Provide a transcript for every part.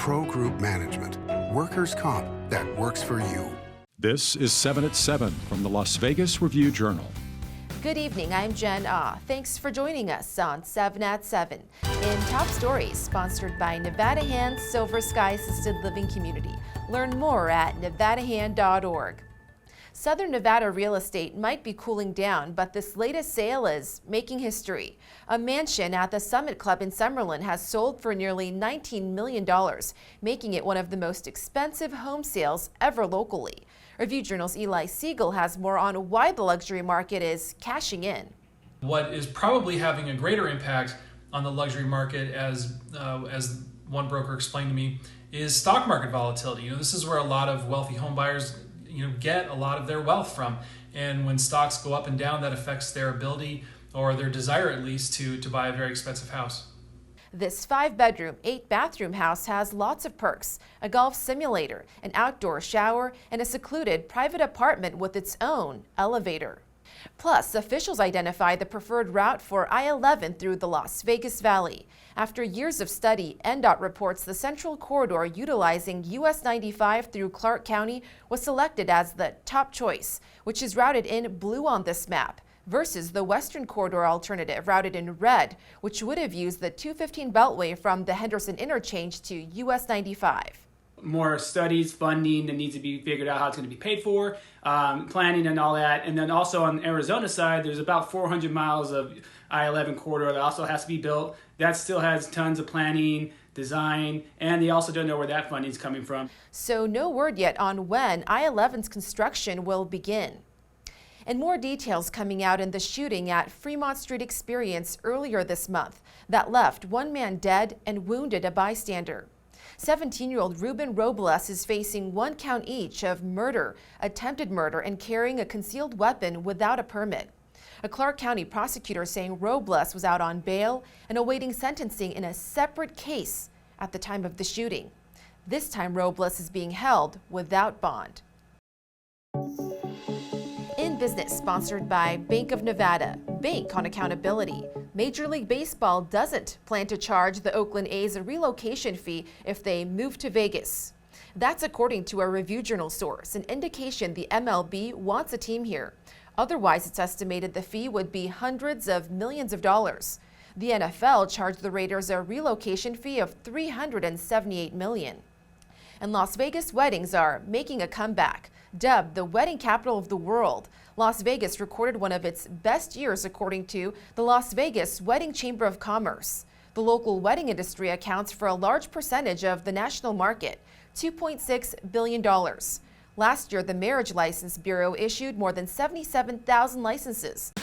Pro Group Management. Workers' comp that works for you. This is 7 at 7 from the Las Vegas Review-Journal. Good evening, I'm Jen Ah. Thanks for joining us on 7 at 7. In Top Stories, sponsored by Nevada Hand Silver Sky Assisted Living Community. Learn more at nevadahand.org. Southern Nevada real estate might be cooling down, but this latest sale is making history. A mansion at the Summit Club in Summerlin has sold for nearly $19 million, making it one of the most expensive home sales ever locally. Review Journal's Eli Siegel has more on why the luxury market is cashing in. What is probably having a greater impact on the luxury market, as one broker explained to me, is stock market volatility. This is where a lot of wealthy home buyers get a lot of their wealth from. And when stocks go up and down, that affects their ability, or their desire at least, to buy a very expensive house. This 5-bedroom, 8-bathroom house has lots of perks: a golf simulator, an outdoor shower, and a secluded private apartment with its own elevator. Plus, officials identify the preferred route for I-11 through the Las Vegas Valley. After years of study, NDOT reports the central corridor utilizing US 95 through Clark County was selected as the top choice, which is routed in blue on this map, versus the Western Corridor alternative routed in red, which would have used the 215 Beltway from the Henderson Interchange to US 95. More studies, funding that needs to be figured out how it's going to be paid for, planning and all that. And then also on the Arizona side, there's about 400 miles of I-11 corridor that also has to be built. That still has tons of planning, design, and they also don't know where that funding is coming from. So no word yet on when I-11's construction will begin. And more details coming out in the shooting at Fremont Street experience earlier this month that left one man dead and wounded a bystander. 17-year-old Ruben Robles is facing 1 count each of murder, attempted murder, and carrying a concealed weapon without a permit. A Clark County prosecutor saying Robles was out on bail and awaiting sentencing in a separate case at the time of the shooting. This time, Robles is being held without bond. In Business, sponsored by Bank of Nevada. Bank on accountability. Major League Baseball doesn't plan to charge the Oakland A's a relocation fee if they move to Vegas. That's according to a Review Journal source, an indication the MLB wants a team here. Otherwise, it's estimated the fee would be hundreds of millions of dollars. The NFL charged the Raiders a relocation fee of $378 million. And Las Vegas weddings are making a comeback. Dubbed the wedding capital of the world, Las Vegas recorded one of its best years according to the Las Vegas Wedding Chamber of Commerce. The local wedding industry accounts for a large percentage of the national market, $2.6 billion. Last year, the Marriage License Bureau issued more than 77,000 licenses.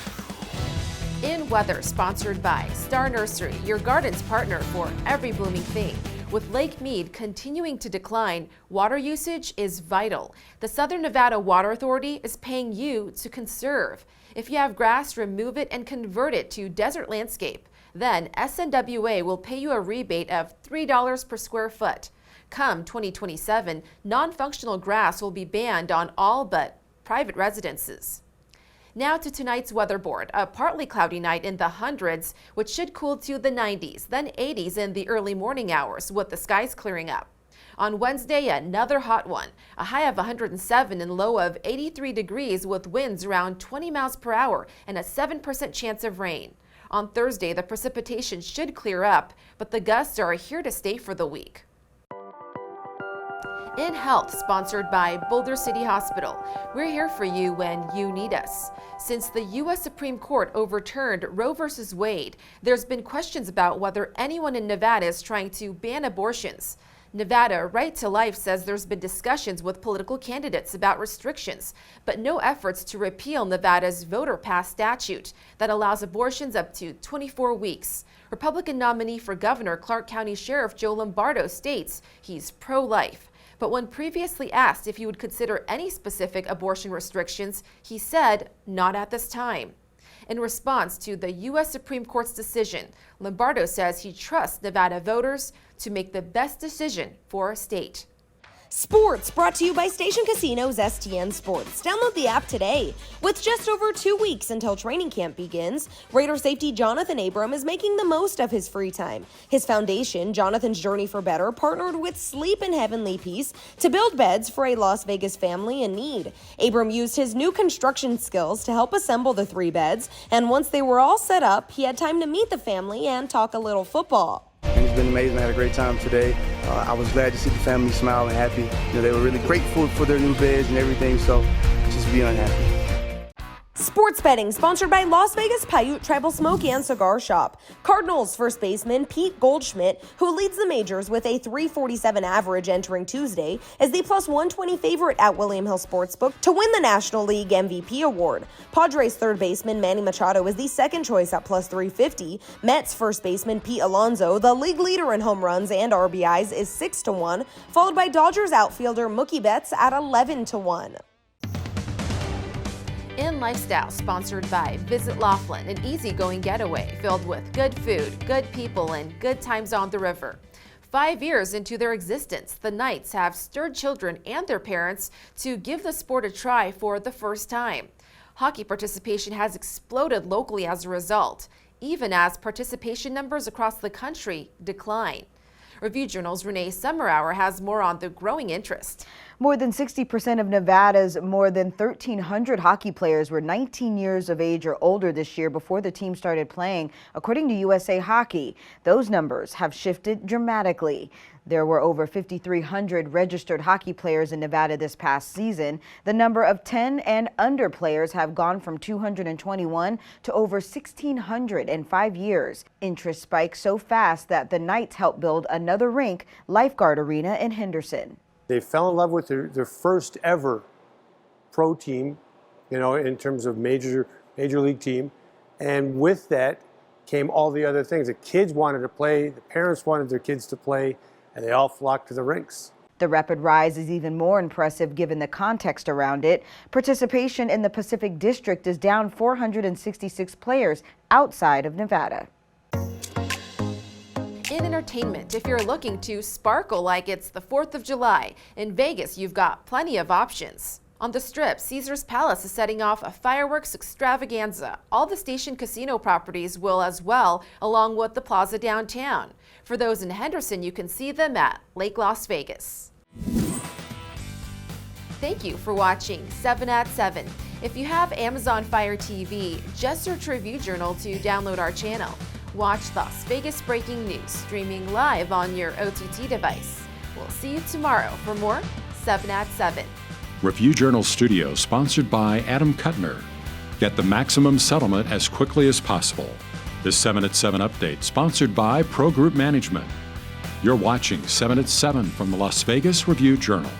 In weather, sponsored by Star Nursery, your garden's partner for every blooming thing. With Lake Mead continuing to decline, water usage is vital. The Southern Nevada Water Authority is paying you to conserve. If you have grass, remove it and convert it to desert landscape. Then SNWA will pay you a rebate of $3 per square foot. Come 2027, non-functional grass will be banned on all but private residences. Now to tonight's weather board. A partly cloudy night in the hundreds, which should cool to the 90s, then 80s in the early morning hours with the skies clearing up. On Wednesday, another hot one. A high of 107 and low of 83 degrees with winds around 20 miles per hour and a 7% chance of rain. On Thursday, the precipitation should clear up, but the gusts are here to stay for the week. In Health, sponsored by Boulder City Hospital. We're here for you when you need us. Since the U.S. Supreme Court overturned Roe v. Wade, there's been questions about whether anyone in Nevada is trying to ban abortions. Nevada Right to Life says there's been discussions with political candidates about restrictions, but no efforts to repeal Nevada's voter-pass statute that allows abortions up to 24 weeks. Republican nominee for governor Clark County Sheriff Joe Lombardo states he's pro-life. But when previously asked if he would consider any specific abortion restrictions, he said, not at this time. In response to the U.S. Supreme Court's decision, Lombardo says he trusts Nevada voters to make the best decision for our state. Sports brought to you by Station Casino's STN Sports. Download the app today. With just over 2 weeks until training camp begins, Raider safety Jonathan Abram is making the most of his free time. His foundation, Jonathan's Journey for Better, partnered with Sleep in Heavenly Peace to build beds for a Las Vegas family in need. Abram used his new construction skills to help assemble the 3 beds, and once they were all set up, he had time to meet the family and talk a little football. And it's been amazing. I had a great time today. I was glad to see the family smile and happy. They were really grateful for their new beds and everything, so just be unhappy. Sports betting sponsored by Las Vegas Paiute Tribal Smoke and Cigar Shop. Cardinals first baseman Pete Goldschmidt, who leads the majors with a .347 average entering Tuesday, is the +120 favorite at William Hill Sportsbook to win the National League MVP award. Padres third baseman Manny Machado is the second choice at +350. Mets first baseman Pete Alonso, the league leader in home runs and RBIs, is 6-1, followed by Dodgers outfielder Mookie Betts at 11-1. In Lifestyle, sponsored by Visit Laughlin, an easygoing getaway filled with good food, good people, and good times on the river. 5 years into their existence, the Knights have stirred children and their parents to give the sport a try for the first time. Hockey participation has exploded locally as a result, even as participation numbers across the country decline. Review Journal's Renee Summerhour has more on the growing interest. More than 60% of Nevada's more than 1,300 hockey players were 19 years of age or older this year before the team started playing, according to USA Hockey. Those numbers have shifted dramatically. There were over 5,300 registered hockey players in Nevada this past season. The number of 10 and under players have gone from 221 to over 1,600 in 5 years. Interest spiked so fast that the Knights helped build another rink, Lifeguard Arena in Henderson. They fell in love with their first ever pro team, in terms of major league team. And with that came all the other things. The kids wanted to play, the parents wanted their kids to play, and they all flocked to the rinks. The rapid rise is even more impressive given the context around it. Participation in the Pacific District is down 466 players outside of Nevada. In entertainment, if you're looking to sparkle like it's the 4th of July, in Vegas you've got plenty of options. On the Strip, Caesars Palace is setting off a fireworks extravaganza. All the Station Casino properties will as well, along with the Plaza downtown. For those in Henderson, you can see them at Lake Las Vegas. Thank you for watching 7 at 7. If you have Amazon Fire TV, just search Review Journal to download our channel. Watch Las Vegas breaking news streaming live on your OTT device. We'll see you tomorrow for more 7 at 7. Review Journal Studio, sponsored by Adam Kuttner. Get the maximum settlement as quickly as possible. This 7 at 7 update, sponsored by Pro Group Management. You're watching 7 at 7 from the Las Vegas Review Journal.